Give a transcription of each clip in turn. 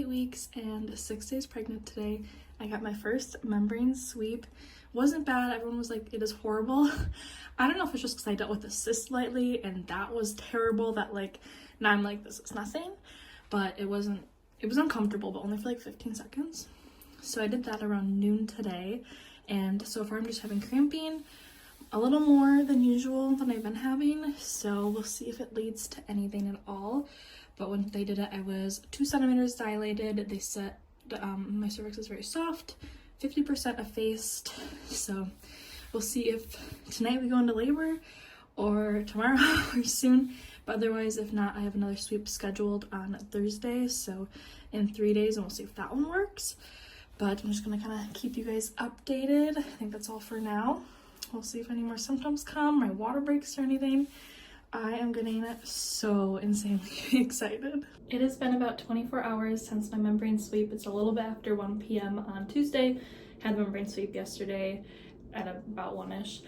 8 weeks and 6 days pregnant today. I got my first membrane sweep. Wasn't bad. Everyone was like, it is horrible. I don't know if it's just because I dealt with a cyst lately and that was terrible, that like now I'm like, this is nothing. But it was uncomfortable, but only for like 15 seconds. So I did that around noon today, and so far I'm just having cramping, a little more than usual than I've been having, so we'll see if it leads to anything at all. But when they did it, I was 2 centimeters dilated. They said my cervix is very soft, 50% effaced, so we'll see if tonight we go into labor or tomorrow or soon. But otherwise, if not, I have another sweep scheduled on Thursday, so in 3 days, and we'll see if that one works. But I'm just gonna kind of keep you guys updated. I think that's all for now. We'll see if any more symptoms come, my water breaks or anything. I am getting so insanely excited. It has been about 24 hours since my membrane sweep. It's a little bit after 1 p.m. on Tuesday. Had the membrane sweep yesterday at about 1-ish.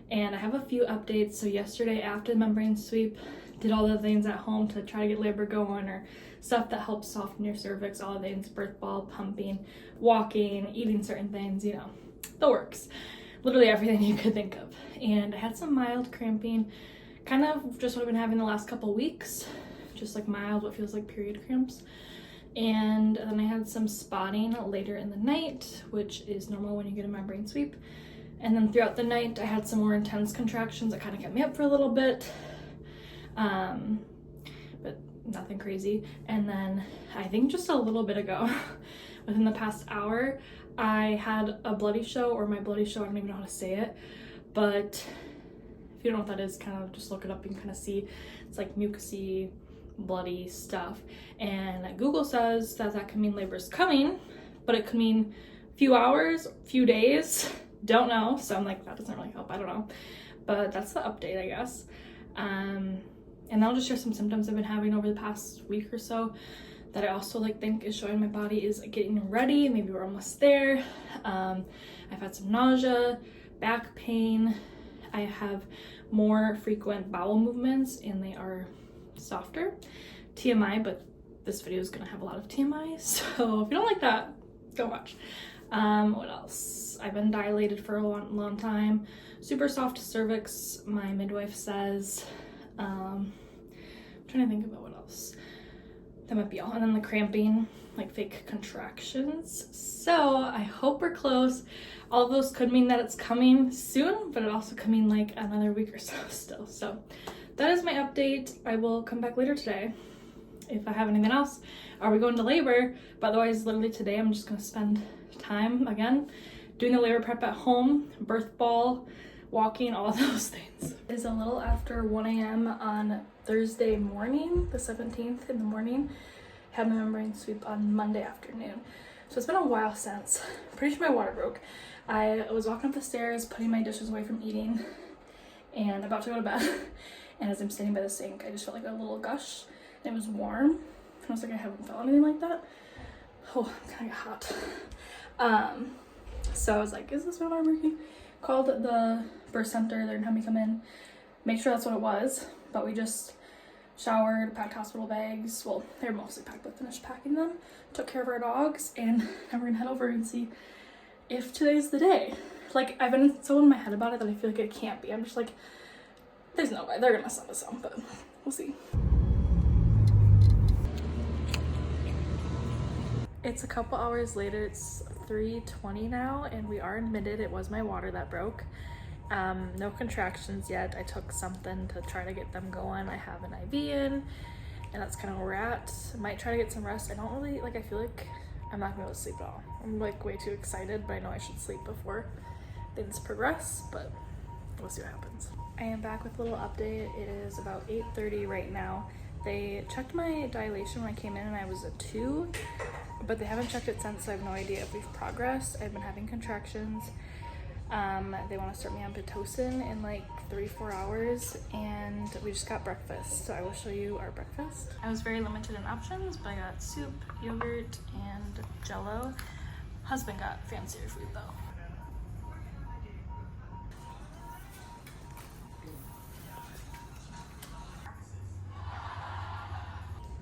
And I have a few updates. So yesterday after the membrane sweep, did all the things at home to try to get labor going, or stuff that helps soften your cervix, all the things, birth ball, pumping, walking, eating certain things, you know, the works. Literally everything you could think of. And I had some mild cramping, kind of just what I've been having the last couple weeks, just like mild, what feels like period cramps. And then I had some spotting later in the night, which is normal when you get a membrane sweep. And then throughout the night, I had some more intense contractions that kind of kept me up for a little bit, but nothing crazy. And then I think just a little bit ago, within the past hour, I had a bloody show, or my bloody show, I don't even know how to say it, but if you don't know what that is, kind of just look it up and kind of see. It's like mucousy, bloody stuff. And Google says that that can mean labor's coming, but it could mean few hours, few days, don't know. So I'm like, that doesn't really help, I don't know. But that's the update, I guess. And I'll just share some symptoms I've been having over the past week or so that I also like think is showing my body is getting ready. Maybe we're almost there. I've had some nausea, back pain. I have more frequent bowel movements and they are softer. TMI, but this video is gonna have a lot of TMI, so if you don't like that, don't watch. What else? I've been dilated for a long time. Super soft cervix, my midwife says. I'm trying to think about what else. That might be all. And then the cramping, like fake contractions. So I hope we're close. All of those could mean that it's coming soon, but it also could mean like another week or so still. So that is my update. I will come back later today if I have anything else. Are we going to labor? But otherwise, literally today, I'm just gonna spend time again doing the labor prep at home, birth ball, walking, all of those things. It is a little after 1 a.m. on Thursday morning, the 17th in the morning. Had my membrane sweep on Monday afternoon. So it's been a while since. Pretty sure my water broke. I was walking up the stairs, putting my dishes away from eating, and about to go to bed. And as I'm standing by the sink, I just felt like a little gush. And it was warm. And I was like, I haven't felt anything like that. Oh, I'm kind of hot. So I was like, is this my water breaking? Called the birth center. They're gonna have me come in, make sure that's what it was. But we just showered, packed hospital bags. Well, they were mostly packed, but finished packing them. Took care of our dogs, and now we're gonna head over and see if today's the day. Like, I've been so in my head about it that I feel like it can't be. I'm just like, there's no way. They're gonna send us some, but we'll see. It's a couple hours later. It's 3:20 now, and we are admitted. It was my water that broke. No contractions yet. I took something to try to get them going. I have an IV in, and that's kind of where we're at. I might try to get some rest. I don't really, like, I feel like I'm not gonna be able to sleep at all. I'm like way too excited, but I know I should sleep before things progress, but we'll see what happens. I am back with a little update. It is about 8:30 right now. They checked my dilation when I came in and I was a 2, but they haven't checked it since, so I have no idea if we've progressed. I've been having contractions. They want to start me on Pitocin in like 3-4 hours, and we just got breakfast, so I will show you our breakfast. I was very limited in options, but I got soup, yogurt, and Jello. Husband got fancier food though.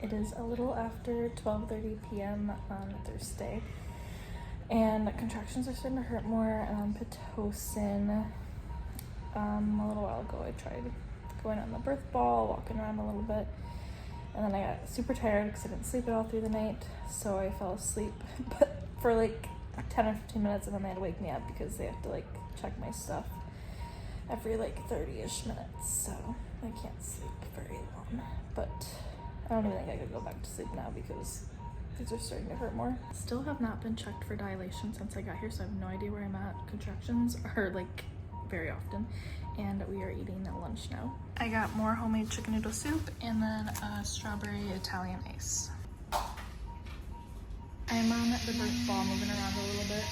It is a little after 12:30 p.m. on Thursday, and contractions are starting to hurt more. I'm on Pitocin. A little while ago I tried going on the birth ball, walking around a little bit, and then I got super tired because I didn't sleep at all through the night, so I fell asleep but for like 10 or 15 minutes, and then they had to wake me up because they have to like check my stuff every like 30-ish minutes, so I can't sleep very long. But I don't even think I could go back to sleep now because these are starting to hurt more. Still have not been checked for dilation since I got here, so I have no idea where I'm at. Contractions are like very often, and we are eating lunch now. I got more homemade chicken noodle soup and then a strawberry Italian ice. I'm on the birth ball, moving around a little bit,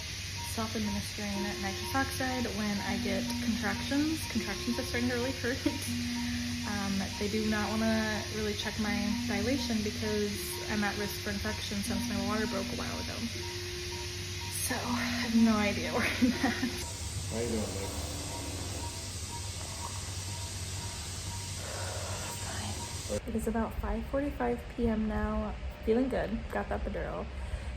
self-administering nitrous oxide when I get contractions. Contractions are starting to really hurt. They do not want to really check my dilation because I'm at risk for infection since my water broke a while ago. So I have no idea where I'm at. How you doing, babe? It is about 5:45 p.m. now. Feeling good. Got the epidural.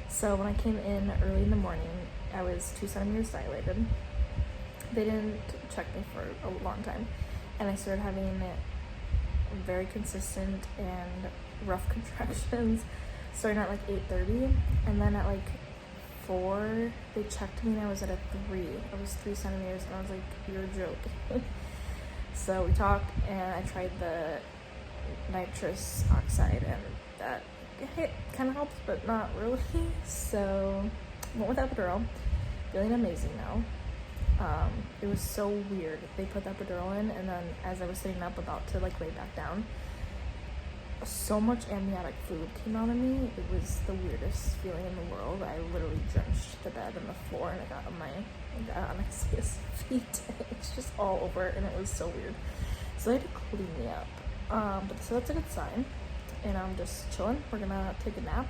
So when I came in early in the morning, I was 2 centimeters dilated. They didn't check me for a long time, and I started having very consistent and rough contractions starting at like 8:30, and then at like 4 they checked me and I was at a 3. I was 3 centimeters, and I was like, you're joking. So we talked, and I tried the nitrous oxide, and that kind of helps but not really. So went with epidural. Feeling amazing now. It was so weird. They put the epidural in, and then as I was sitting up about to like lay back down, so much amniotic fluid came out of me. It was the weirdest feeling in the world. I literally drenched the bed and the floor, and I got on Anastasia's feet. It's just all over, and it was so weird. So they had to clean me up. So that's a good sign. And I'm just chilling. We're gonna take a nap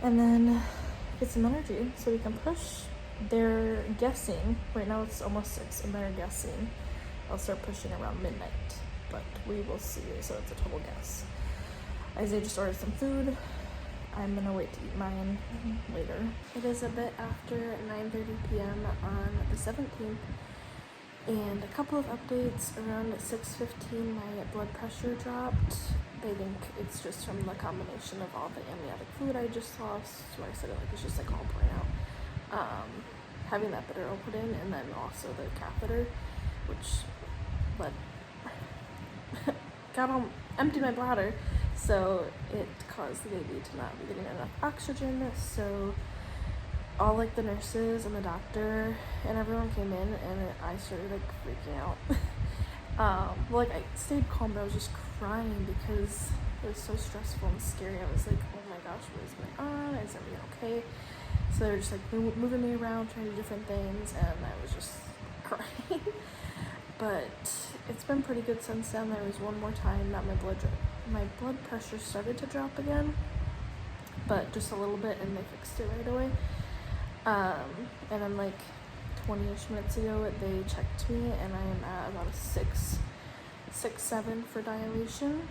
and then get some energy so we can push. They're guessing, right now it's almost 6, and they're guessing I'll start pushing around midnight, but we will see. So it's a total guess. Isaiah just ordered some food. I'm gonna wait to eat mine later. It is a bit after 9:30 p.m. on the 17th, and a couple of updates. Around 6:15 my blood pressure dropped. I think it's just from the combination of all the amniotic fluid I just lost, so I said it like it's just like all pouring out. Having that epidural put in, and then also the catheter, which emptied my bladder, so it caused the baby to not be getting enough oxygen. So all like the nurses and the doctor and everyone came in, and I started like freaking out. Like I stayed calm, but I was just crying because it was so stressful and scary. I was like, oh my gosh, what is going on? Is everything okay? So they were just like moving me around, trying to do different things, and I was just crying. But it's been pretty good since then. There was one more time that my blood pressure started to drop again, but just a little bit, and they fixed it right away. And then like 20-ish minutes ago, they checked me, and I am at about a 6.7 for dilation.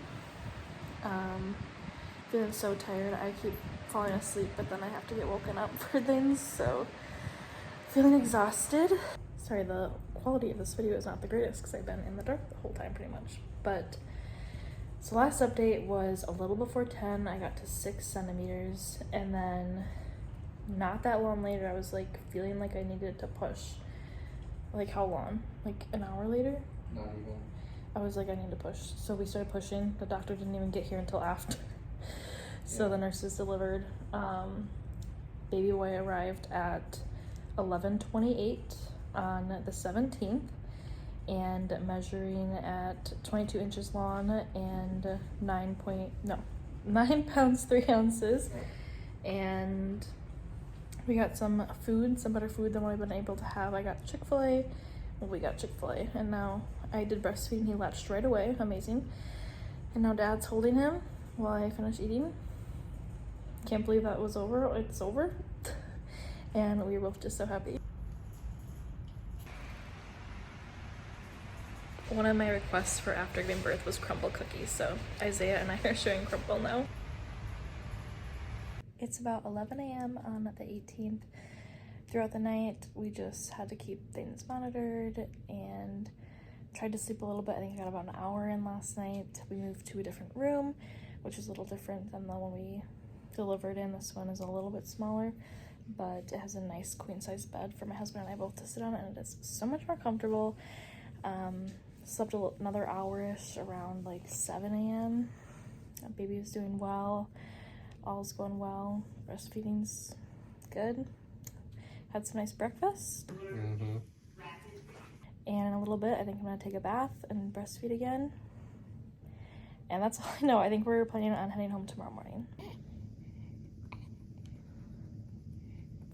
Feeling so tired. I keep falling asleep, but then I have to get woken up for things, so feeling exhausted. Sorry, the quality of this video is not the greatest because I've been in the dark the whole time pretty much. But so last update was a little before 10. I got to 6 centimeters, and then not that long later I was like feeling like I needed to push. Like how long? Like an hour later? Not even. I was like, I need to push. So we started pushing. The doctor didn't even get here until after. So the nurses delivered. Baby boy arrived at 11:28 on the 17th, and measuring at 22 inches long and 9 pounds 3 ounces. And we got some food, some better food than what I've been able to have. I got Chick-fil-A. Well, we got Chick-fil-A, and now I did breastfeed, and he latched right away. Amazing. And now Dad's holding him while I finish eating. Can't believe that was over. It's over. And we were both just so happy. One of my requests for after giving birth was crumble cookies, so Isaiah and I are sharing crumble now. It's about 11 a.m. on the 18th. Throughout the night, we just had to keep things monitored and tried to sleep a little bit. I think I got about an hour in last night. We moved to a different room, which is a little different than the one we delivered in. This one is a little bit smaller, but it has a nice queen-size bed for my husband and I both to sit on, and it is so much more comfortable. Slept another hour-ish around like 7 a.m. Baby was doing well. All's going well. Breastfeeding's good. Had some nice breakfast. And in a little bit, I think I'm gonna take a bath and breastfeed again. And that's all I know. I think we're planning on heading home tomorrow morning.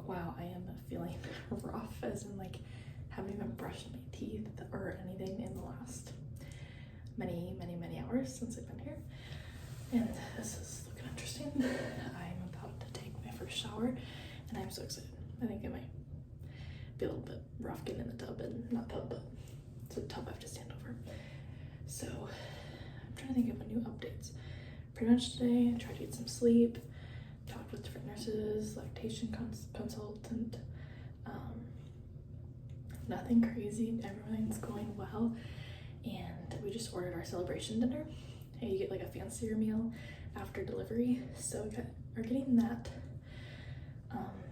Wow, I am feeling rough, as in like haven't even brushed my teeth or anything in the last many hours since I've been here. And this is looking interesting. I'm about to take my first shower and I'm so excited. I think it might be a little bit rough getting in the tub, and not tub, but it's a tub I have to stand over. So I'm trying to think of new updates. Pretty much today I tried to get some sleep, talked with different nurses, lactation consultant. Nothing crazy, everything's going well. And we just ordered our celebration dinner. And you get like a fancier meal after delivery, so we're getting that.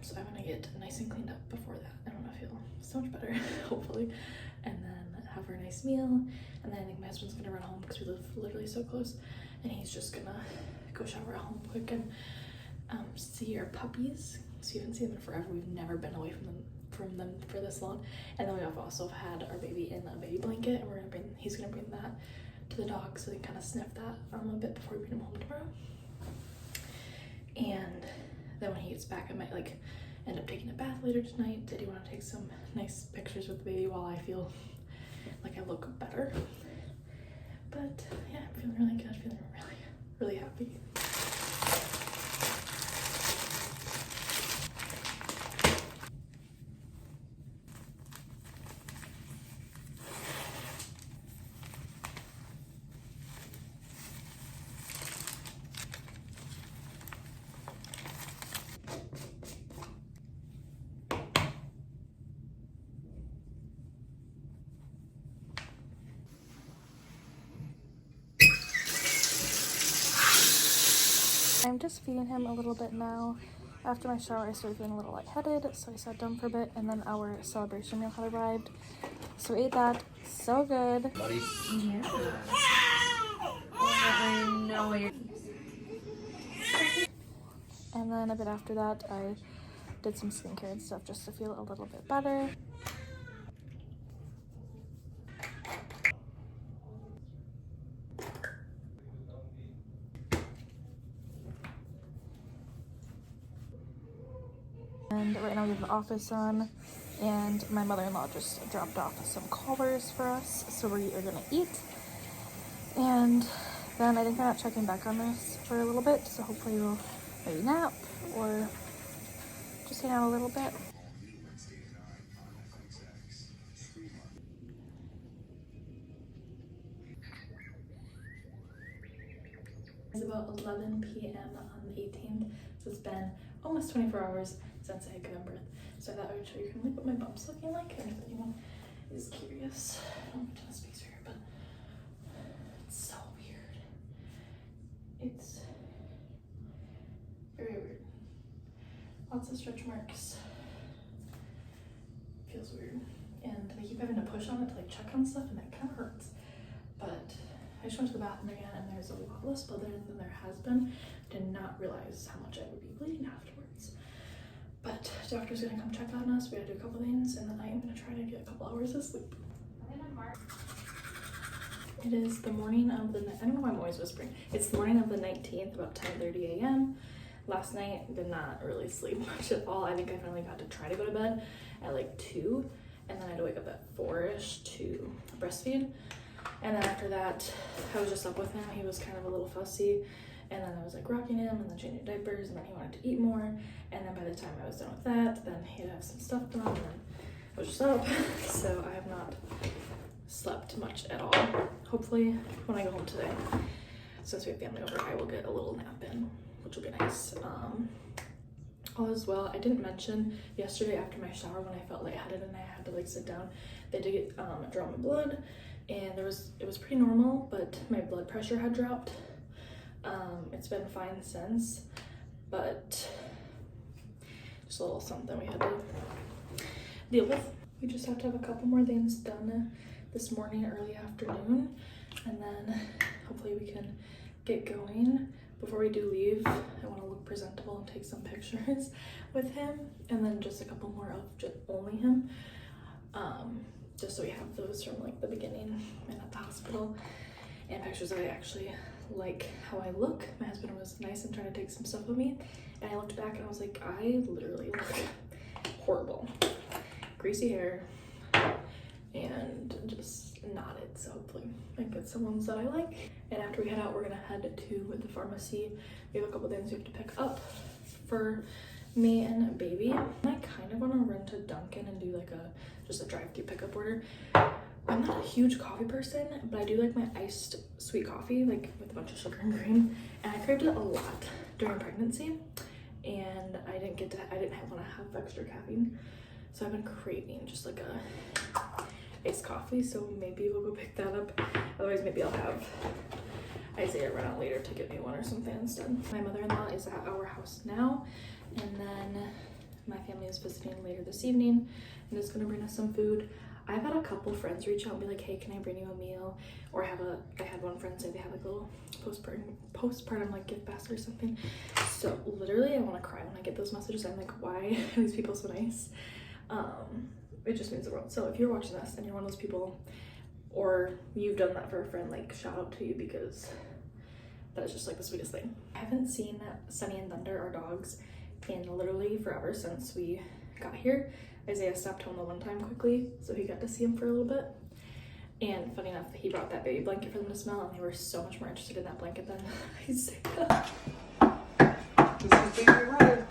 So I'm gonna get nice and cleaned up before that. I'm gonna feel so much better, hopefully, and then have our nice meal. And then I think my husband's gonna run home because we live literally so close, and he's just gonna go shower at home quick and see our puppies. So you haven't seen them in forever. We've never been away from them for this long. And then we've also had our baby in a baby blanket, and he's gonna bring that to the dog so they can kind of sniff that a bit before we bring him home tomorrow. And then when he gets back, I might like end up taking a bath later tonight. I do want to take some nice pictures with the baby while I feel like I look better. But yeah, I'm feeling really good, feeling really happy. I'm just feeding him a little bit now. After my shower, I started feeling a little lightheaded, so I sat down for a bit, and then our celebration meal had arrived. So we ate that. So good. Buddy. Yeah. I know it. And then a bit after that, I did some skincare and stuff just to feel a little bit better. And right now we have the office on, and my mother-in-law just dropped off some Culvers for us, so we are gonna eat. And then I think I'm not checking back on this for a little bit, so hopefully we'll maybe nap or just hang out a little bit. It's about 11 p.m. on the 18th, so it's been almost 24 hours since I had given birth. So I thought I would show you kind of like what my bump's looking like, and if anyone is curious. I don't have a ton of space here, but it's so weird. It's very weird. Lots of stretch marks. Feels weird. And I keep having to push on it to like check on stuff, and that kind of hurts. But I just went to the bathroom again, and there's a lot less blood there than there has been. Did not realize how much I would be bleeding afterwards. But the doctor's gonna come check on us. We gotta do a couple things, and then I am gonna try to get a couple hours of sleep. It is the morning of the, I don't know why I'm always whispering. It's the morning of the 19th, about 10:30 a.m. Last night, did not really sleep much at all. I think I finally got to try to go to bed at like 2, and then I had to wake up at 4-ish to breastfeed. And then after that, I was just up with him. He was kind of a little fussy. And then I was like rocking him and then changing diapers, and then he wanted to eat more. And then by the time I was done with that, then he'd have some stuff done, and then I was just up. So I have not slept much at all. Hopefully when I go home today, since we have family over, I will get a little nap in, which will be nice. All as well, I didn't mention yesterday after my shower when I felt lightheaded and I had to like sit down, they did get draw my blood, and it was pretty normal, but my blood pressure had dropped. It's been fine since, but just a little something we had to deal with. We just have to have a couple more things done this morning, early afternoon, and then hopefully we can get going. Before we do leave, I want to look presentable and take some pictures with him, and then just a couple more of just only him, just so we have those from like the beginning and at the hospital, and pictures that I actually like how I look. My husband was nice and trying to take some stuff with me, and I looked back and I was like, I literally look horrible. Greasy hair and just not it, so hopefully I get some ones that I like. And after we head out, we're gonna head to the pharmacy. We have a couple things we have to pick up for me and baby. I kind of want to run to Dunkin' and do like just a drive-through pickup order. I'm not a huge coffee person, but I do like my iced sweet coffee, like with a bunch of sugar and cream, and I craved it a lot during pregnancy, and I didn't want to have extra caffeine, so I've been craving just like a iced coffee, so maybe we'll go pick that up. Otherwise, maybe I'll have Isaiah run out later to get me one or something instead. My mother-in-law is at our house now, and then my family is visiting later this evening and is gonna bring us some food. I've had a couple friends reach out and be like, hey, can I bring you a meal? Or I had one friend say they have like a little postpartum like gift basket or something. So literally I want to cry when I get those messages. I'm like, why are these people so nice? It just means the world. So if you're watching this and you're one of those people, or you've done that for a friend, like shout out to you, because that is just like the sweetest thing. I haven't seen Sunny and Thunder, our dogs, in literally forever since we got here. Isaiah stopped home the one time quickly, so he got to see him for a little bit. And funny enough, he brought that baby blanket for them to smell, and they were so much more interested in that blanket than Isaiah. This is baby brother.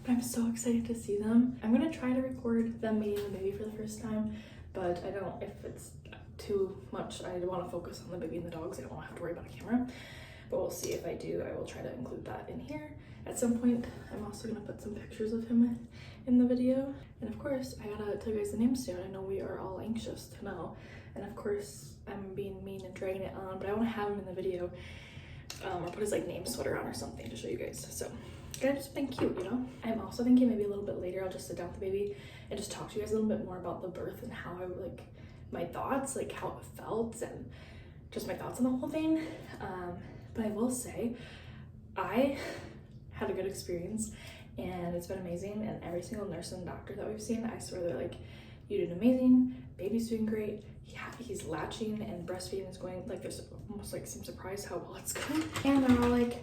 I'm so excited to see them. I'm gonna try to record them meeting the baby for the first time, but I don't, if it's too much, I want to focus on the baby and the dogs. I don't want to have to worry about a camera, but we'll see. If I do, I will try to include that in here at some point. I'm also gonna put some pictures of him in the video, and of course I gotta tell you guys the name soon. I know we are all anxious to know, and of course I'm being mean and dragging it on, but I want to have him in the video, or put his like name sweater on or something to show you guys. So it's just been cute, you know. I'm also thinking maybe a little bit later I'll just sit down with the baby and just talk to you guys a little bit more about the birth and how I like my thoughts, like how it felt, and just my thoughts on the whole thing. But I will say I had a good experience, and it's been amazing. And every single nurse and doctor that we've seen, I swear they're like, you did amazing, baby's doing great, yeah, he's latching and breastfeeding is going, like there's almost like some surprise how well it's going. And they're all like,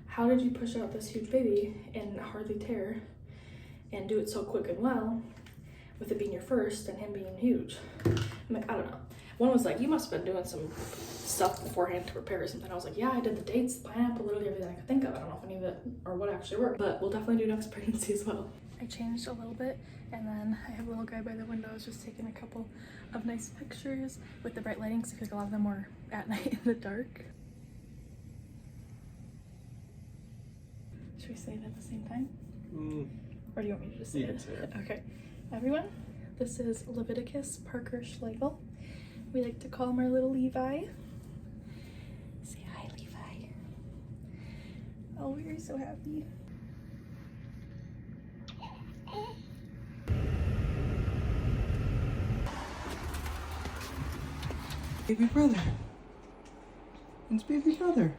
how did you push out this huge baby and hardly tear and do it so quick and well, with it being your first and him being huge? I'm like, I don't know. One was like, you must have been doing some stuff beforehand to prepare or something. I was like, yeah, I did the dates, the pineapple, literally everything I could think of. I don't know if any of it or what actually worked, but we'll definitely do next pregnancy as well. I changed a little bit, and then I have a little guy by the window. I was just taking a couple of nice pictures with the bright lighting, so I feel like a lot of them were at night in the dark. Should we say it at the same time? Or do you want me to just say it? Say it. Okay. Everyone, this is Leviticus Parker Schlegel. We like to call him our little Levi. Say hi, Levi. Oh, we're so happy. Baby brother. It's baby brother.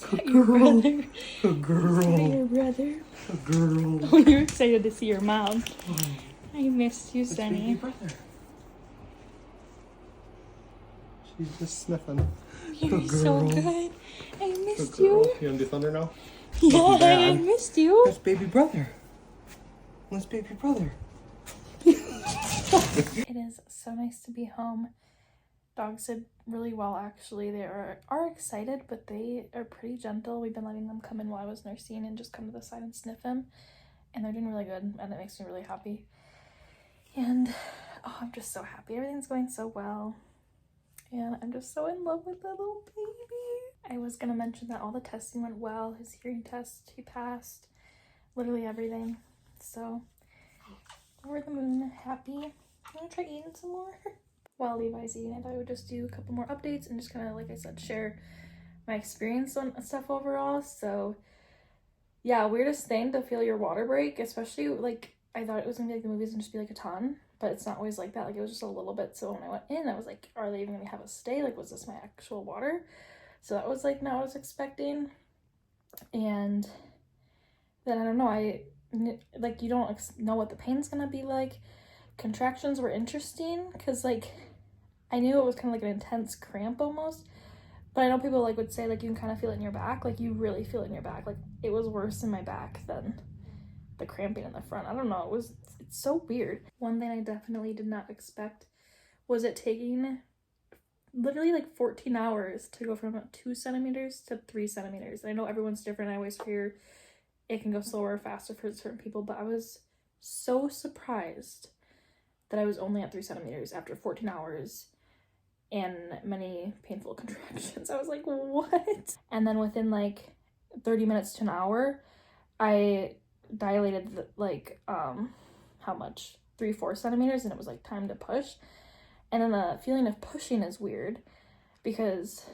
Good girl. Good girl. Your brother. Good girl. Oh, you're excited to see your mom. Oh, I missed you, it's baby Sunny. brother. She's just sniffing. You're Good so girl. good. I Good missed girl. you. You wanna do thunder now? Yeah, I Bad. missed you. That's baby brother. That's baby brother. It is so nice to be home. Dogs did really well, actually. They are excited, but they are pretty gentle. We've been letting them come in while I was nursing and just come to the side and sniff him. and they're doing really good, and it makes me really happy. And oh, I'm just so happy. Everything's going so well. And I'm just so in love with that little baby. I was gonna mention that all the testing went well. His hearing test, he passed. Literally everything. So, over the moon, happy. I'm gonna try eating some more. While Levi's eating, I thought I would just do a couple more updates and just kind of, like I said, share my experience on stuff overall. So, yeah, weirdest thing to feel your water break, especially, like, I thought it was gonna be like the movies and just be like a ton, but it's not always like that. Like, it was just a little bit. So when I went in, I was like, are they even gonna have us stay? Like, was this my actual water? So that was like not what I was expecting. And then I don't know, like, you don't know what the pain's gonna be like. Contractions were interesting because, like, I knew it was kind of like an intense cramp almost, but I know people, like, would say, like, you can kind of feel it in your back. Like, you really feel it in your back. Like, it was worse in my back than the cramping in the front. I don't know, it's so weird. One thing I definitely did not expect was it taking literally like 14 hours to go from 2 centimeters to 3 centimeters. And I know everyone's different. I always hear it can go slower or faster for certain people, but I was so surprised that I was only at 3 centimeters after 14 hours and many painful contractions. I was like, what? And then within like 30 minutes to an hour, I dilated like how much, 3-4 centimeters, and it was like time to push. And then the feeling of pushing is weird because,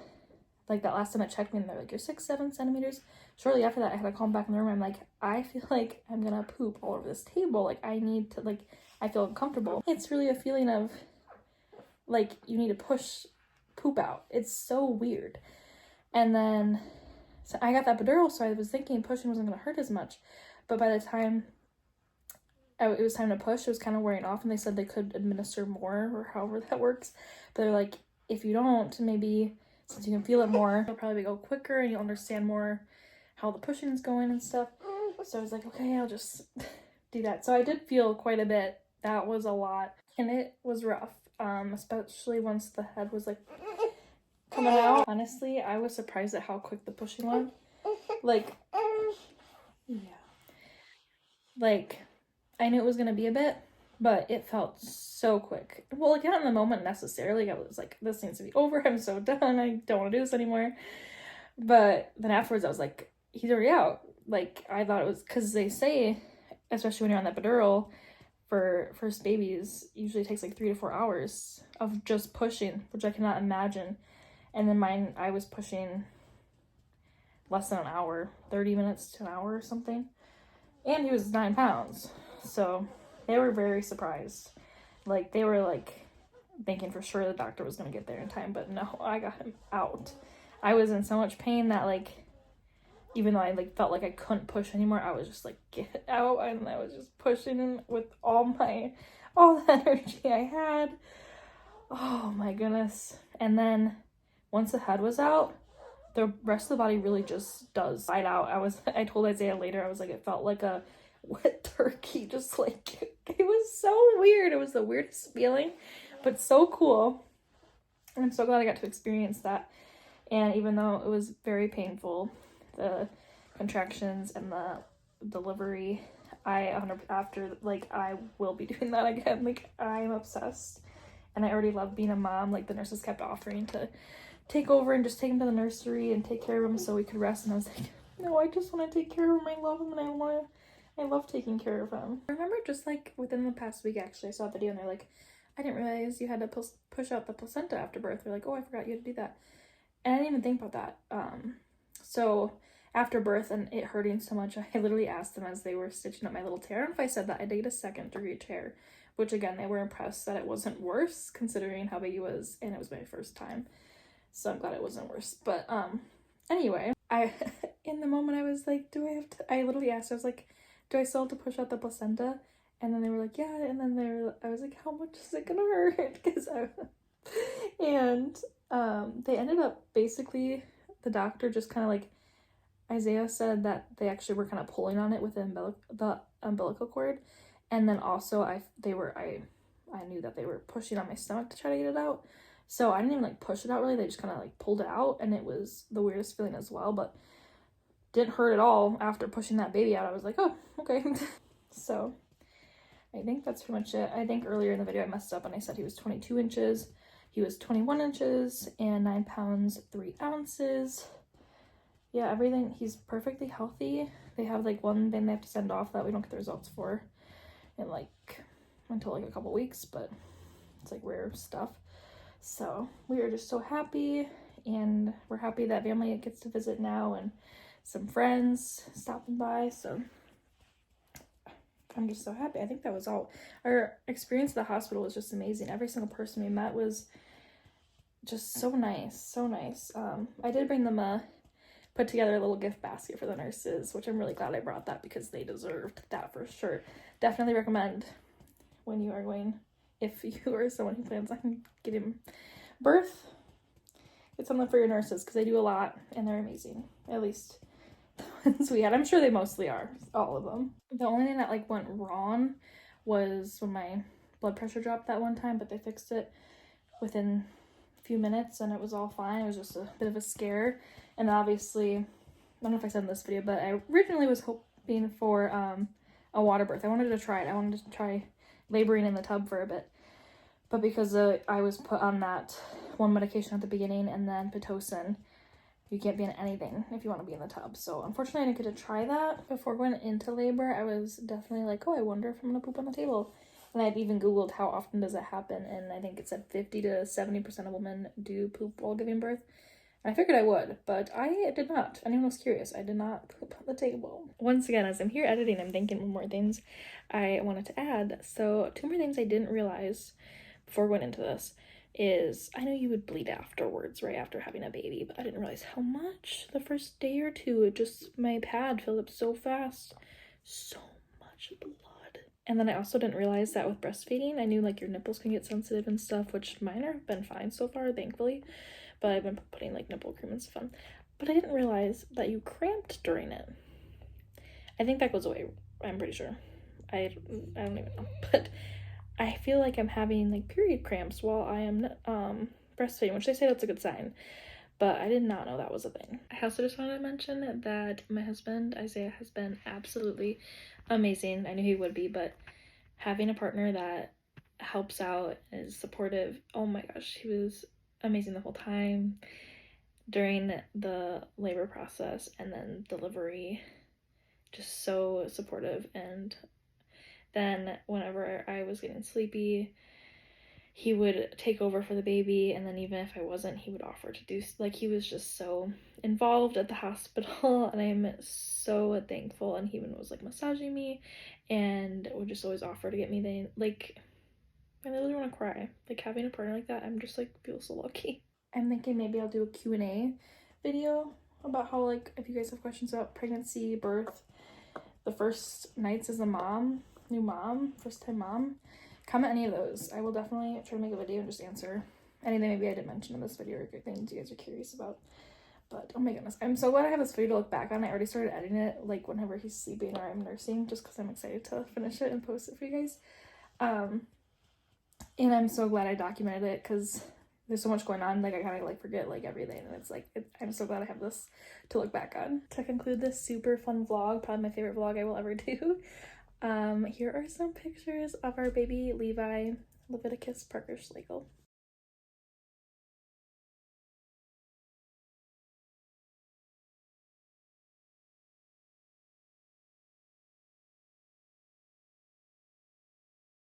like, that last time I checked me and they're like, you're 6-7 centimeters. Shortly after that, I had to call back in the room. I'm like, I feel like I'm gonna poop all over this table. Like, I need to, like, I feel uncomfortable. It's really a feeling of like you need to push poop out. It's so weird. And then so I got that epidural, so I was thinking pushing wasn't gonna hurt as much. But by the time it was time to push, it was kind of wearing off, and they said they could administer more, or however that works. But they're like, if you don't, maybe since you can feel it more, it'll probably go quicker and you'll understand more how the pushing is going and stuff. So I was like, okay, I'll just do that. So I did feel quite a bit. That was a lot, and it was rough, especially once the head was like coming out. Honestly, I was surprised at how quick the pushing went. Like, yeah. Like, I knew it was gonna be a bit, but it felt so quick. Well, like, not in the moment necessarily. I was like, this needs to be over. I'm so done. I don't want to do this anymore. But then afterwards, I was like, he's already out. Like, I thought it was, because they say, especially when you're on that epidural, for first babies, usually takes like 3 to 4 hours of just pushing, which I cannot imagine. And then mine, I was pushing less than an hour, 30 minutes to an hour or something. And he was 9 pounds. So they were very surprised. Like, they were like thinking for sure the doctor was going to get there in time, but no, I got him out. I was in so much pain that, like, even though I like felt like I couldn't push anymore, I was just like, get out, and I was just pushing with all the energy I had. Oh my goodness. And then once the head was out, the rest of the body really just does slide out. I told Isaiah later, I was like, it felt like a wet turkey, just like, it was so weird. It was the weirdest feeling, but so cool. And I'm so glad I got to experience that. And even though it was very painful, the contractions and the delivery, I will be doing that again. Like, I'm obsessed, and I already love being a mom. Like, the nurses kept offering to take over and just take him to the nursery and take care of him so we could rest, and I was like, no, I just want to take care of him. I love him, and I love taking care of him. I remember just like within the past week, actually, I saw a video and they're like, I didn't realize you had to push out the placenta after birth. They're like, oh, I forgot you had to do that. And I didn't even think about that. So after birth and it hurting so much, I literally asked them as they were stitching up my little tear. I don't know if I said that I did a 2nd-degree tear, which again, they were impressed that it wasn't worse considering how big it was, and it was my first time. So I'm glad it wasn't worse. But anyway, in the moment I was like, I literally asked, I was like, do I still have to push out the placenta? And then they were like, yeah. And then I was like, how much is it gonna hurt? They ended up basically, the doctor just kind of like, Isaiah said that they actually were kind of pulling on it with the umbilical cord. And then also I knew that they were pushing on my stomach to try to get it out. So I didn't even like push it out really. They just kind of like pulled it out, and it was the weirdest feeling as well, but didn't hurt at all. After pushing that baby out, I was like, oh, okay. So I think that's pretty much it. I think earlier in the video I messed up and I said he was 22 inches. He was 21 inches and 9 pounds, 3 ounces. Yeah, everything, he's perfectly healthy. They have like one thing they have to send off that we don't get the results for in like until like a couple weeks, but it's like rare stuff. So we are just so happy, and we're happy that family gets to visit now and some friends stopping by. So I'm just so happy. I think that was all. Our experience at the hospital was just amazing. Every single person we met was just so nice, so nice. I did bring them put together a little gift basket for the nurses, which I'm really glad I brought that because they deserved that for sure. Definitely recommend when you are going, if you are someone who plans on giving birth, get something for your nurses because they do a lot and they're amazing. At least the ones we had. I'm sure they mostly are, all of them. The only thing that like went wrong was when my blood pressure dropped that one time, but they fixed it within a few minutes and it was all fine. It was just a bit of a scare. And obviously, I don't know if I said in this video, but I originally was hoping for a water birth. I wanted to try it. I wanted to try laboring in the tub for a bit. But because I was put on that one medication at the beginning and then Pitocin, you can't be in anything if you want to be in the tub. So unfortunately, I didn't get to try that before going into labor. I was definitely like, oh, I wonder if I'm going to poop on the table. And I'd even Googled how often does it happen. And I think it said 50 to 70% of women do poop while giving birth. I figured I would, but I did not. Anyone was curious, I did not poop on the table. Once again, as I'm here editing, I'm thinking of more things I wanted to add. So 2 more things I didn't realize before going into this is I know you would bleed afterwards, right after having a baby, but I didn't realize how much the first day or two. It just, my pad filled up so fast. So much blood. And then I also didn't realize that with breastfeeding, I knew like your nipples can get sensitive and stuff, which mine have been fine so far, thankfully. But I've been putting like nipple cream and stuff on. But I didn't realize that you cramped during it. I think that goes away, I'm pretty sure. I don't even know. But I feel like I'm having like period cramps while I am breastfeeding, which they say that's a good sign. But I did not know that was a thing. I also just wanted to mention that my husband, Isaiah, has been absolutely amazing. I knew he would be, but having a partner that helps out, is supportive, oh my gosh, he was amazing the whole time during the labor process and then delivery, just so supportive. And then whenever I was getting sleepy, he would take over for the baby, and then even if I wasn't, he would offer to do, like, he was just so involved at the hospital, and I'm so thankful. And he even was like massaging me and would just always offer to get me the, like, I literally want to cry. Like, having a partner like that, I'm just like, feel so lucky. I'm thinking maybe I'll do a Q&A video about how, like, if you guys have questions about pregnancy, birth, the first nights as a mom, new mom, first time mom, comment any of those. I will definitely try to make a video and just answer anything maybe I didn't mention in this video or things you guys are curious about. But oh my goodness, I'm so glad I have this video to look back on. I already started editing it like whenever he's sleeping or I'm nursing, just because I'm excited to finish it and post it for you guys. And I'm so glad I documented it because there's so much going on, like I kind of like forget like everything, and it's like I'm so glad I have this to look back on. To conclude this super fun vlog, probably my favorite vlog I will ever do, here are some pictures of our baby Levi Leviticus Parker Schlegel.